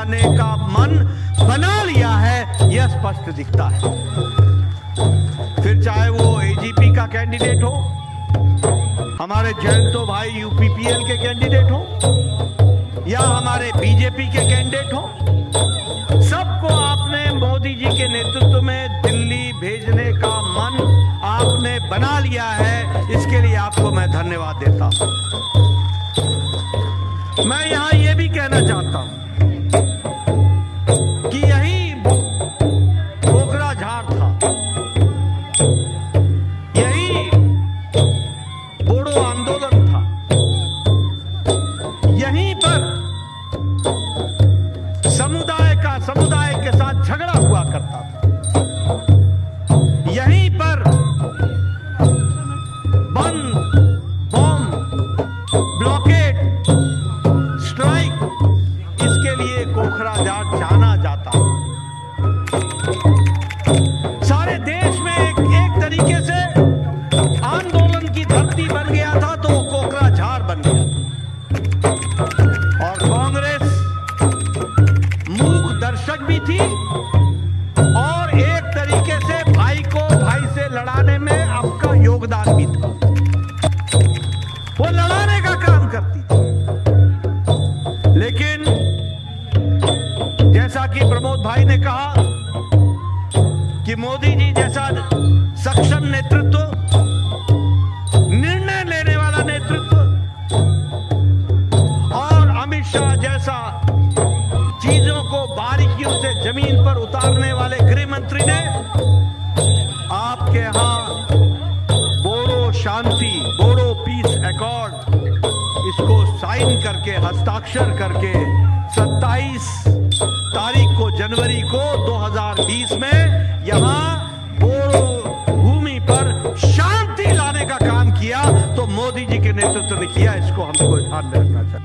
लाने का मन बना लिया है, यह स्पष्ट दिखता है। फिर चाहे वो एजीपी का कैंडिडेट हो, हमारे जयंतो भाई यूपीपीएल के कैंडिडेट हो, या हमारे बीजेपी के कैंडिडेट हो, सबको आपने मोदी जी के नेतृत्व में दिल्ली भेजने का मन आपने बना लिया है। इसके लिए आपको मैं धन्यवाद देता हूं। मैं यहां यह भी कहना चाहता हूं कि यही कोकराझार था, यही बोडो आंदोलन था, यहीं पर समुदाय के साथ झगड़ा हुआ करता था, यहीं पर बंद, बॉम्ब, ब्लॉकेड, स्ट्राइक, इसके लिए कोकराझार जाना जाता। सारे देश में एक तरीके से आंदोलन की धरती बन गया था, तो वो कोकराझार बन गया था। और कांग्रेस मूक दर्शक भी थी और एक तरीके से भाई को भाई से लड़ाने में आपका योगदान भी था। वो लड़ाने का काम करती थी। लेकिन जैसा कि प्रमोद भाई ने कहा कि मोदी जी जैसा सक्षम नेतृत्व, निर्णय लेने वाला नेतृत्व, और अमित शाह जैसा चीजों को बारीकियों से जमीन पर उतारने वाले गृह मंत्री ने आपके यहां बोडो शांति, बोडो पीस अकॉर्ड, इसको साइन करके, हस्ताक्षर करके 27 तारीख को, जनवरी को 2020 में यहां बोडो भूमि पर शांति लाने का काम किया। तो मोदी जी के नेतृत्व ने किया, इसको हमको ध्यान में रखना चाहिए।